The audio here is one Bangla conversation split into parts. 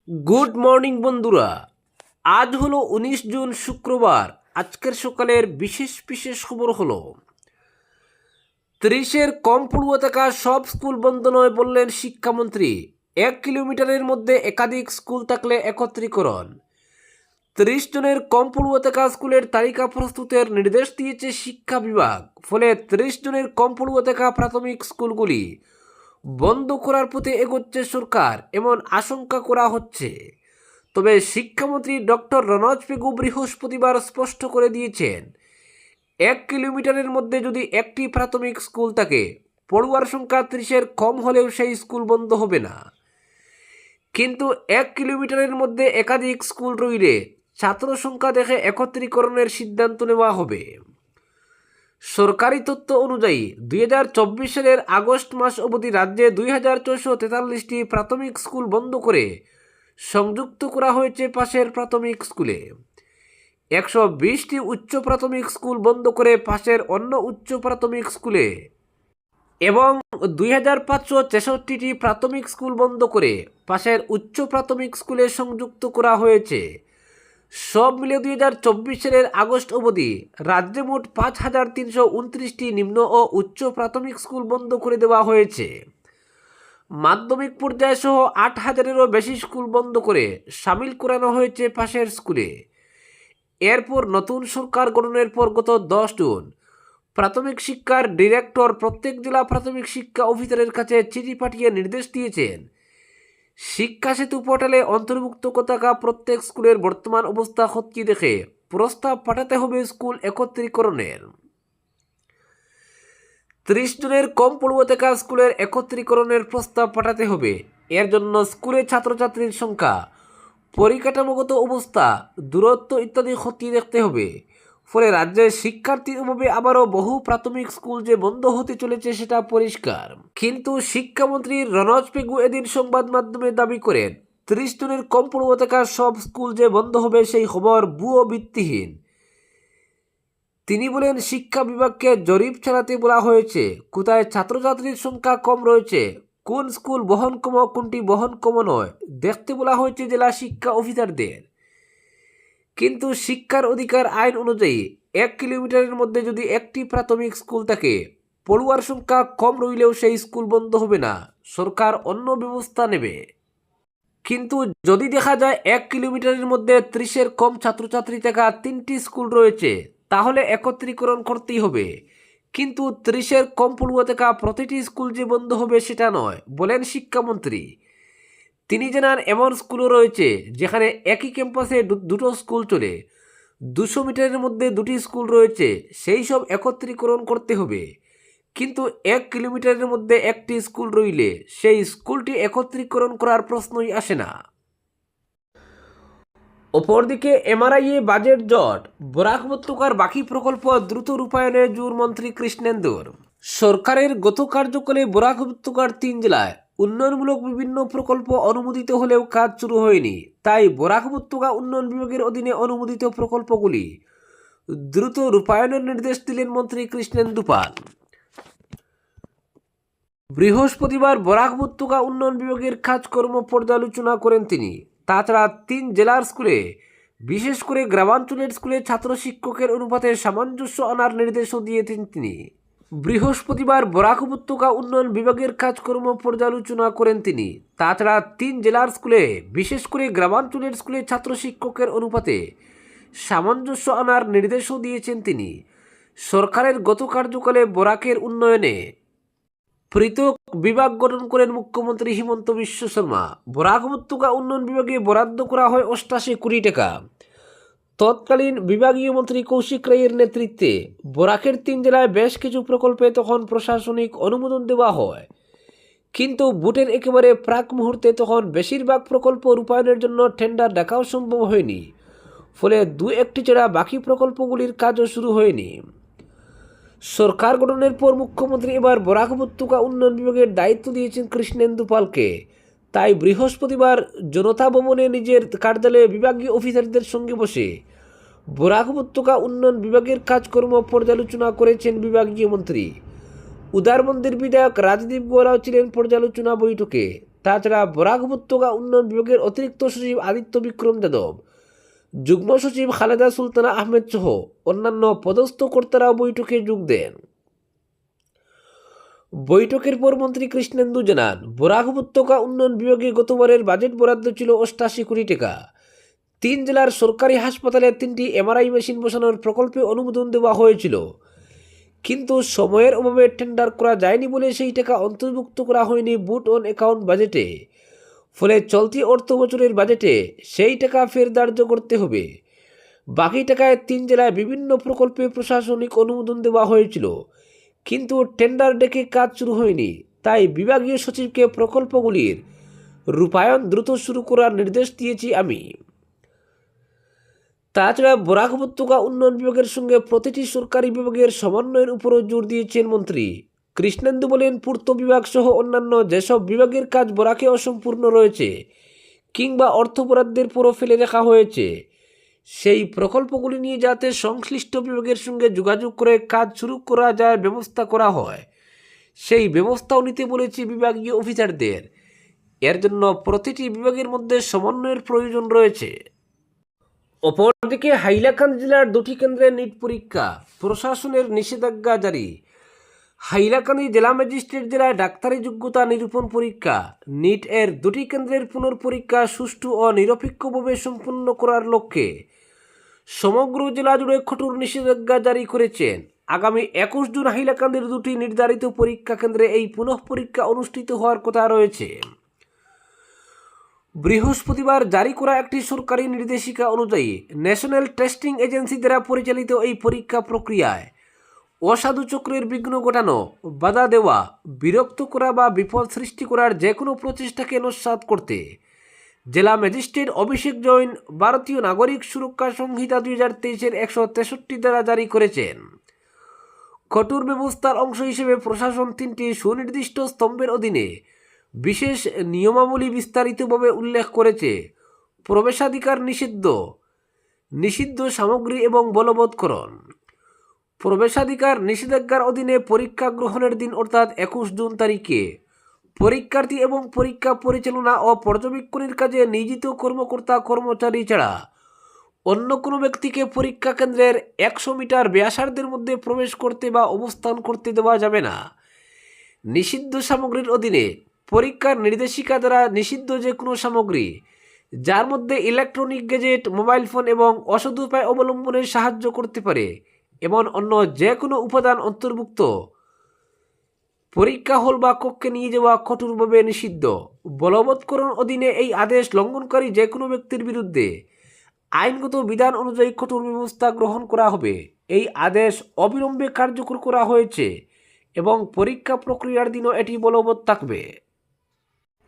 গুড মর্নিং বন্ধুরা। আজ হলো 19 জুন শুক্রবার। আজকের সকালের বিশেষ বিশেষ খবর হলো 30-এর কম পড়ুয়া থাকা সব স্কুল বন্ধ নয় বললেন শিক্ষামন্ত্রী। 1 কিলোমিটারের মধ্যে একাধিক স্কুল থাকলে একত্রীকরণ। 30 জনের কম পড়ুয়া থাকা স্কুলের তালিকা প্রস্তুতের নির্দেশ দিয়েছে শিক্ষা বিভাগ। ফলে 30 জনের কম পড়ুয়া থাকা প্রাথমিক স্কুলগুলি বন্ধ করার পথে এগোচ্ছে সরকার, এমন আশঙ্কা করা হচ্ছে। তবে শিক্ষামন্ত্রী ডক্টর রনজ পেগু বৃহস্পতিবার স্পষ্ট করে দিয়েছেন, 1 কিলোমিটারের মধ্যে যদি একটি প্রাথমিক স্কুল থাকে, পড়ুয়ার সংখ্যা 30-এর কম হলেও সেই স্কুল বন্ধ হবে না। কিন্তু 1 কিলোমিটারের মধ্যে একাধিক স্কুল রইলে ছাত্র সংখ্যা দেখে একত্রীকরণের সিদ্ধান্ত নেওয়া হবে। সরকারি তথ্য অনুযায়ী 2024 সালের আগস্ট মাস অবধি রাজ্যে 2443টি প্রাথমিক স্কুল বন্ধ করে সংযুক্ত করা হয়েছে পাশের প্রাথমিক স্কুলে। 120টি উচ্চ প্রাথমিক স্কুল বন্ধ করে পাশের অন্য উচ্চ প্রাথমিক স্কুলে এবং 2563টি প্রাথমিক স্কুল বন্ধ করে পাশের উচ্চ প্রাথমিক স্কুলে সংযুক্ত করা হয়েছে। সব মিলে 2024 সালের আগস্ট অবধি রাজ্যে মোট 5329টি নিম্ন ও উচ্চ প্রাথমিক স্কুল বন্ধ করে দেওয়া হয়েছে। মাধ্যমিক পর্যায় সহ 8000-এরও বেশি স্কুল বন্ধ করে সামিল করানো হয়েছে পাশের স্কুলে। এরপর নতুন সরকার গঠনের পর গত 10 জুন প্রাথমিক শিক্ষার ডিরেক্টর প্রত্যেক জেলা প্রাথমিক শিক্ষা অফিসারের কাছে চিঠি পাঠিয়ে নির্দেশ দিয়েছেন, শিক্ষা সেতু পোর্টালে অন্তর্ভুক্ত থাকা প্রত্যেক স্কুলের বর্তমান অবস্থা খতিয়ে দেখে প্রস্তাব পাঠাতে হবে স্কুল একত্রীকরণের। 30 জনের কম পড়ুয়া থাকা স্কুলের একত্রীকরণের প্রস্তাব পাঠাতে হবে। এর জন্য স্কুলে ছাত্রছাত্রীর সংখ্যা, পরিকাঠামোগত অবস্থা, দূরত্ব ইত্যাদি খতিয়ে দেখতে হবে। ফলে রাজ্যের শিক্ষার্থীর অভাবে আবারও বহু প্রাথমিক স্কুল যে বন্ধ হতে চলেছে সেটা পরিষ্কার। কিন্তু শিক্ষামন্ত্রী রনজ পেগু এদিন সংবাদ মাধ্যমে দাবি করেন, 30 জনের কম পড়ুয়া থাকা সব স্কুল যে বন্ধ হবে সেই খবর ভুয়ো, ভিত্তিহীন। তিনি বলেন, শিক্ষা বিভাগকে জরিপ চালাতে বলা হয়েছে কোথায় ছাত্রছাত্রীর সংখ্যা কম রয়েছে, কোন স্কুল বহনক্ষম কোনটি বহনক্ষম নয়, দেখতে বলা হয়েছে জেলা শিক্ষা অফিসারদের। কিন্তু শিক্ষার অধিকার আইন অনুযায়ী 1 কিলোমিটারের মধ্যে যদি একটি প্রাথমিক স্কুল থাকে, পড়ুয়ার সংখ্যা কম রইলেও সেই স্কুল বন্ধ হবে না, সরকার অন্য ব্যবস্থা নেবে। কিন্তু যদি দেখা যায় 1 কিলোমিটারের মধ্যে 30-এর কম ছাত্রছাত্রী থাকা 3টি স্কুল রয়েছে, তাহলে একত্রীকরণ করতেই হবে। কিন্তু 30-এর কম পড়ুয়া থাকা প্রতিটি স্কুল যে বন্ধ হবে সেটা নয়, বলেন শিক্ষামন্ত্রী। তিনি জানান, এমন স্কুলও রয়েছে যেখানে একই ক্যাম্পাসে দুটো স্কুল চলে, 200 মিটারের মধ্যে 2টি স্কুল রয়েছে, সেই সব একত্রীকরণ করতে হবে। কিন্তু 1 কিলোমিটারের মধ্যে একটি স্কুল রইলে সেই স্কুলটি একত্রীকরণ করার প্রশ্নই আসে না। অপরদিকে এমআরআইয়ে বাজেট জট, বরাক উপত্যকার বাকি প্রকল্প দ্রুত রূপায়ণে জোর মন্ত্রী কৃষ্ণেন্দুর। সরকারের গত কার্যকালে বরাক উপত্যকার 3 জেলায় উন্নয়নমূলক বিভিন্ন প্রকল্প অনুমোদিত হলেও কাজ শুরু হয়নি। তাই বরাক উপত্যকা উন্নয়ন বিভাগের অধীনে অনুমোদিত প্রকল্পগুলি দ্রুত রূপায়ণের নির্দেশ দিলেন মন্ত্রী কৃষ্ণেন্দু পাল। বৃহস্পতিবার বরাক উপত্যকা উন্নয়ন বিভাগের কাজকর্ম পর্যালোচনা করেন তিনি। তাছাড়া 3 জেলার স্কুলে, বিশেষ করে গ্রামাঞ্চলের স্কুলে ছাত্র শিক্ষকের অনুপাতে সামঞ্জস্য আনার নির্দেশও দিয়েছেন তিনি। বৃহস্পতিবার বরাক উপত্যকা উন্নয়ন বিভাগের কাজকর্ম পর্যালোচনা করেন তিনি। তাছাড়া 3 জেলার স্কুলে, বিশেষ করে গ্রামাঞ্চলের স্কুলে ছাত্র শিক্ষকের অনুপাতে সামঞ্জস্য আনার নির্দেশও দিয়েছেন তিনি। সরকারের গত কার্যকালে বরাকের উন্নয়নে পৃথক বিভাগ গঠন করেন মুখ্যমন্ত্রী হিমন্ত বিশ্ব শর্মা। বরাক উপত্যকা উন্নয়ন বিভাগে বরাদ্দ করা হয় 88 কোটি টাকা। তৎকালীন বিভাগীয় মন্ত্রী কৌশিক রায়ের নেতৃত্বে বরাকের 3 জেলায় বেশ কিছু প্রকল্পে তখন প্রশাসনিক অনুমোদন দেওয়া হয়। কিন্তু ভোটের একেবারে প্রাক মুহূর্তে তখন বেশিরভাগ প্রকল্প রূপায়ণের জন্য টেন্ডার ডাকাও সম্ভব হয়নি। ফলে 2-1টি ছাড়া বাকি প্রকল্পগুলির কাজও শুরু হয়নি। সরকার গঠনের পর মুখ্যমন্ত্রী এবার বরাক উপত্যকা উন্নয়ন বিভাগের দায়িত্ব দিয়েছেন কৃষ্ণেন্দু পালকে। তাই বৃহস্পতিবার জনতা ভবনে নিজের কার্যালয়ে বিভাগীয় অফিসারদের সঙ্গে বসে বরাক উপত্যকা উন্নয়ন বিভাগের কাজকর্ম পর্যালোচনা করেছেন বিভাগীয় মন্ত্রী। উদারবন্দের বিধায়ক রাজদীপ গোয়ারাও ছিলেন পর্যালোচনা বৈঠকে। তাছাড়া বরাক উপত্যকা উন্নয়ন বিভাগের অতিরিক্ত সচিব আদিত্য বিক্রম যাদব, যুগ্ম সচিব খালেদা সুলতানা আহমেদ সহ অন্যান্য পদস্থ কর্তারা বৈঠকে যোগ দেন। বৈঠকের পর মন্ত্রী কৃষ্ণেন্দু জানান, বরাক উপত্যকা উন্নয়ন বিভাগে গতবারের বাজেট বরাদ্দ ছিল 88 কোটি টাকা। 3 জেলার সরকারি হাসপাতালে 3টি এমআরআই মেশিন বসানোর প্রকল্পে অনুমোদন দেওয়া হয়েছিল, কিন্তু সময়ের অভাবে টেন্ডার করা যায়নি বলে সেই টাকা অন্তর্ভুক্ত করা হয়নি বুট অন অ্যাকাউন্ট বাজেটে। ফলে চলতি অর্থ বছরের বাজেটে সেই টাকা ফের ধার্য করতে হবে। বাকি টাকায় 3 জেলায় বিভিন্ন প্রকল্পে প্রশাসনিক অনুমোদন দেওয়া হয়েছিল, কিন্তু টেন্ডার ডেকে কাজ শুরু হয়নি। তাই বিভাগীয় সচিবকে প্রকল্পগুলির রূপায়ণ দ্রুত শুরু করার নির্দেশ দিয়েছি আমি। তাছাড়া বরাক উপত্যকা উন্নয়ন বিভাগের সঙ্গে প্রতিটি সরকারি বিভাগের সমন্বয়ের উপরও জোর দিয়েছেন মন্ত্রী কৃষ্ণেন্দু। বলেন, পূর্ত বিভাগ সহ অন্যান্য যেসব বিভাগের কাজ বরাকে অসম্পূর্ণ রয়েছে কিংবা অর্থ বরাদ্দের পরও ফেলে রাখা হয়েছে, সেই প্রকল্পগুলি নিয়ে যাতে সংশ্লিষ্ট বিভাগের সঙ্গে যোগাযোগ করে কাজ শুরু করা যায় ব্যবস্থা করা হয়, সেই ব্যবস্থাও নিতে বলেছি বিভাগীয় অফিসারদের। এর জন্য প্রতিটি বিভাগের মধ্যে সমন্বয়ের প্রয়োজন রয়েছে। অপরদিকে হাইলাকান্দি জেলার 2টি কেন্দ্রে নিট পরীক্ষা, প্রশাসনের নিষেধাজ্ঞা জারি। হাইলাকান্দি জেলা ম্যাজিস্ট্রেট জেলায় ডাক্তারি যোগ্যতা নিরূপণ পরীক্ষা নিট এর 2টি কেন্দ্রের পুনর্পরীক্ষা সুষ্ঠু ও নিরপেক্ষভাবে সম্পন্ন করার লক্ষ্যে সমগ্র জেলা জুড়ে কঠোর নিষেধাজ্ঞা জারি করেছেন। আগামী 21 জুন হাইলাকান্দির 2টি নির্ধারিত পরীক্ষা কেন্দ্রে এই পুনঃ পরীক্ষা অনুষ্ঠিত হওয়ার কথা রয়েছে। বৃহস্পতিবার জারি করা একটি সরকারি নির্দেশিকা অনুযায়ী ন্যাশনাল টেস্টিং এজেন্সি দ্বারা পরিচালিত এই পরীক্ষা প্রক্রিয়ায় অসাধু চক্রের বিঘ্ন ঘটানো, বাধা দেওয়া, বিরক্ত করা বা বিপদ সৃষ্টি করার যে কোনো প্রচেষ্টাকে নস্যাৎ করতে জেলা ম্যাজিস্ট্রেট অভিষেক জৈন ভারতীয় নাগরিক সুরক্ষা সংহিতা 2023-এর 163 দ্বারা জারি করেছেন। কঠোর ব্যবস্থার অংশ হিসেবে প্রশাসন 3টি সুনির্দিষ্ট স্তম্ভের অধীনে বিশেষ নিয়মাবলী বিস্তারিতভাবে উল্লেখ করেছে। প্রবেশাধিকার নিষিদ্ধ, নিষিদ্ধ সামগ্রী এবং বলবৎকরণ। প্রবেশাধিকার নিষেধাজ্ঞার অধীনে পরীক্ষা গ্রহণের দিন অর্থাৎ 21 জুন তারিখে পরীক্ষার্থী এবং পরীক্ষা পরিচালনা ও পর্যবেক্ষণের কাজে নিয়োজিত কর্মকর্তা কর্মচারী ছাড়া অন্য কোনো ব্যক্তিকে পরীক্ষা কেন্দ্রের 100 মিটার ব্যাসার্ধের মধ্যে প্রবেশ করতে বা অবস্থান করতে দেওয়া যাবে না। নিষিদ্ধ সামগ্রীর অধীনে পরীক্ষার নির্দেশিকা দ্বারা নিষিদ্ধ যে কোনো সামগ্রী যার মধ্যে ইলেকট্রনিক গ্যাজেট, মোবাইল ফোন এবং অসৎ উপায় অবলম্বনে সাহায্য করতে পারে এমন অন্য যে কোনো উপাদান অন্তর্ভুক্ত পরীক্ষা হল বা কক্ষে নিয়ে যাওয়া কঠোরভাবে নিষিদ্ধ। বলবৎকরণ অধীনে এই আদেশ লঙ্ঘনকারী যে কোনো ব্যক্তির বিরুদ্ধে আইনগত বিধান অনুযায়ী কঠোর ব্যবস্থা গ্রহণ করা হবে। এই আদেশ অবিলম্বে কার্যকর করা হয়েছে এবং পরীক্ষা প্রক্রিয়ার দিনও এটি বলবৎ থাকবে।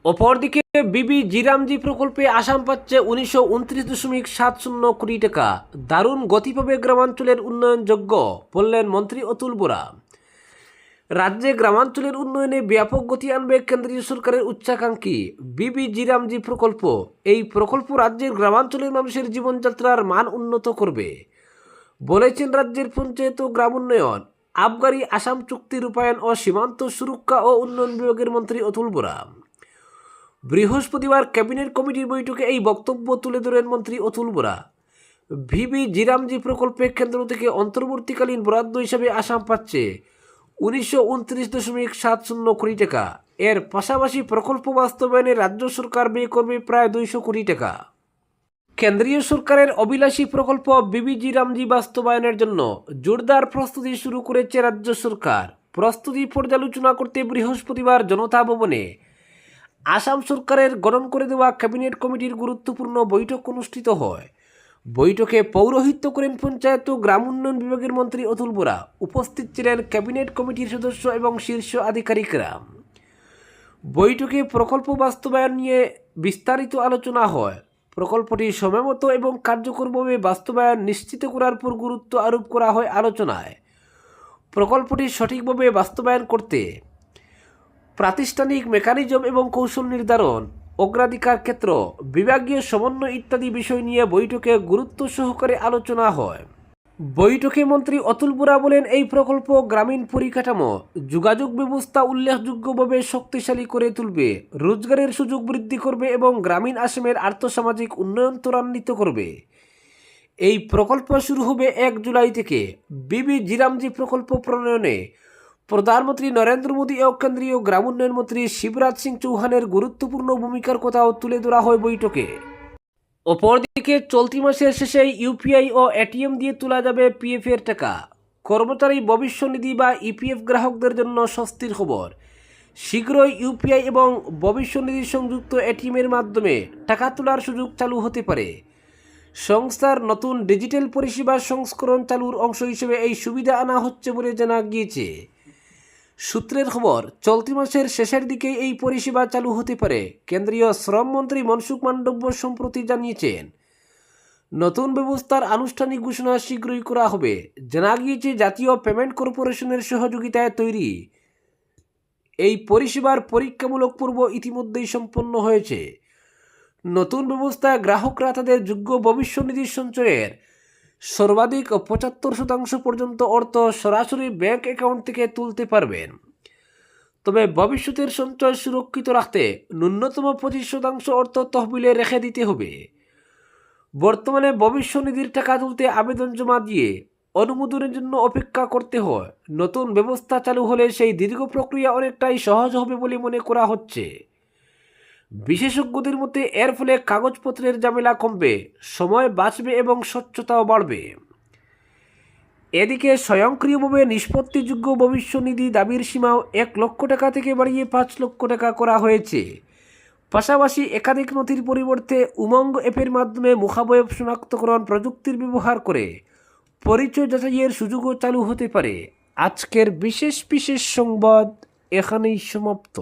অপরদিকে বিবি জিরামজি প্রকল্পে আসাম পাচ্ছে 1929.70 কোটি টাকা। দারুণ গতি পাবে গ্রামাঞ্চলের উন্নয়নযোগ্য, বললেন মন্ত্রী অতুল বোরা। রাজ্যে গ্রামাঞ্চলের উন্নয়নে ব্যাপক গতি আনবে কেন্দ্রীয় সরকারের উচ্চাকাঙ্ক্ষী বিবি জিরামজি প্রকল্প। এই প্রকল্প রাজ্যের গ্রামাঞ্চলের মানুষের জীবনযাত্রার মান উন্নত করবে বলেছেন রাজ্যের পঞ্চায়েত ও গ্রাম উন্নয়ন, আবগারি, আসাম চুক্তি রূপায়ণ ও সীমান্ত সুরক্ষা ও উন্নয়ন বিভাগের মন্ত্রী অতুল বোরা। বৃহস্পতিবার ক্যাবিনেট কমিটির বৈঠকে এই বক্তব্য তুলে ধরেন মন্ত্রী অতুল বোরা। ভিবি জিরামজি প্রকল্পে কেন্দ্র থেকে অন্তর্বর্তীকালীন বরাদ্দ হিসাবে আসাম পাচ্ছে 1929.70 কোটি টাকা। এর পাশাপাশি প্রকল্প বাস্তবায়নে রাজ্য সরকার ব্যয় করবে প্রায় 200 কোটি টাকা। কেন্দ্রীয় সরকারের অভিলাষী প্রকল্প বিবি জিরামজি বাস্তবায়নের জন্য জোরদার প্রস্তুতি শুরু করেছে রাজ্য সরকার। প্রস্তুতি পর্যালোচনা করতে বৃহস্পতিবার জনতা ভবনে আসাম সরকারের গঠন করে দেওয়া ক্যাবিনেট কমিটির গুরুত্বপূর্ণ বৈঠক অনুষ্ঠিত হয়। বৈঠকে পৌরোহিত্য করেন পঞ্চায়েত ও গ্রাম উন্নয়ন বিভাগের মন্ত্রী অতুল বোরা। উপস্থিত ছিলেন ক্যাবিনেট কমিটির সদস্য এবং শীর্ষ আধিকারিকরা। বৈঠকে প্রকল্প বাস্তবায়ন নিয়ে বিস্তারিত আলোচনা হয়। প্রকল্পটি সময়মতো এবং কার্যকরভাবে বাস্তবায়ন নিশ্চিত করার উপর গুরুত্ব আরোপ করা হয় আলোচনায়। প্রকল্পটি সঠিকভাবে বাস্তবায়ন করতে প্রাতিষ্ঠানিক মেকানিজম এবং কৌশল নির্ধারণ, অগ্রাধিকার ক্ষেত্র, বিভাগীয় সমন্বয় ইত্যাদি বিষয় নিয়ে বৈঠকে গুরুত্ব সহকারে আলোচনা হয়। বৈঠকে মন্ত্রী অতুল বোরা বলেন, এই প্রকল্প গ্রামীণ পরিকাঠামো, যোগাযোগ ব্যবস্থা উল্লেখযোগ্যভাবে শক্তিশালী করে তুলবে, রোজগারের সুযোগ বৃদ্ধি করবে এবং গ্রামীণ আসামের আর্থসামাজিক উন্নয়ন ত্বরান্বিত করবে। এই প্রকল্প শুরু হবে 1 জুলাই থেকে। বিবি জিরামজি প্রকল্প প্রণয়নে প্রধানমন্ত্রী নরেন্দ্র মোদী ও কেন্দ্রীয় গ্রাম উন্নয়ন মন্ত্রী শিবরাজ সিং চৌহানের গুরুত্বপূর্ণ ভূমিকার কথাও তুলে ধরা হয় বৈঠকে। অপরদিকে চলতি মাসের শেষে ইউপিআই ও এটিএম দিয়ে তোলা যাবে পিএফ এর টাকা। কর্মচারী ভবিষ্যনিধি বা ইপিএফ গ্রাহকদের জন্য স্বস্তির খবর। শীঘ্রই ইউপিআই এবং ভবিষ্যনিধি সংযুক্ত এটিএমের মাধ্যমে টাকা তোলার সুযোগ চালু হতে পারে। সংস্থার নতুন ডিজিটাল পরিষেবা সংস্করণ চালুর অংশ হিসেবে এই সুবিধা আনা হচ্ছে বলে জানা গিয়েছে। সূত্রের খবর, চলতি মাসের শেষের দিকে এই পরিষেবা চালু হতে পারে। কেন্দ্রীয় শ্রমমন্ত্রী মনসুখ মান্ডব্য সম্প্রতি জানিয়েছেন, নতুন ব্যবস্থার আনুষ্ঠানিক ঘোষণা শীঘ্রই করা হবে। জানা গিয়েছে, জাতীয় পেমেন্ট কর্পোরেশনের সহযোগিতায় তৈরি এই পরিষেবার পরীক্ষামূলক পর্ব ইতিমধ্যেই সম্পন্ন হয়েছে। নতুন ব্যবস্থায় গ্রাহকরা তাদের যোগ্য ভবিষ্যনিধি সঞ্চয়ের সর্বাধিক 75% পর্যন্ত অর্থ সরাসরি ব্যাংক অ্যাকাউন্ট থেকে তুলতে পারবেন। তবে ভবিষ্যতের সঞ্চয় সুরক্ষিত রাখতে ন্যূনতম 25% অর্থ তহবিলে রেখে দিতে হবে। বর্তমানে ভবিষ্যনিধির টাকা তুলতে আবেদন জমা দিয়ে অনুমোদনের জন্য অপেক্ষা করতে হয়। নতুন ব্যবস্থা চালু হলে সেই দীর্ঘ প্রক্রিয়া অনেকটাই সহজ হবে বলে মনে করা হচ্ছে। বিশেষজ্ঞদের মতে এর ফলে কাগজপত্রের ঝামেলা কমবে, সময় বাঁচবে এবং স্বচ্ছতাও বাড়বে। এদিকে স্বয়ংক্রিয়ভাবে নিষ্পত্তিযোগ্য ভবিষ্যনিধি দাবির সীমাও 1 লক্ষ টাকা থেকে বাড়িয়ে 5 লক্ষ টাকা করা হয়েছে। পাশাপাশি একাধিক নথির পরিবর্তে উমঙ্গ অ্যাপের মাধ্যমে মুখাবয়ব শনাক্তকরণ প্রযুক্তির ব্যবহার করে পরিচয় যাচাইয়ের সুযোগও চালু হতে পারে। আজকের বিশেষ সংবাদ এখানেই সমাপ্ত।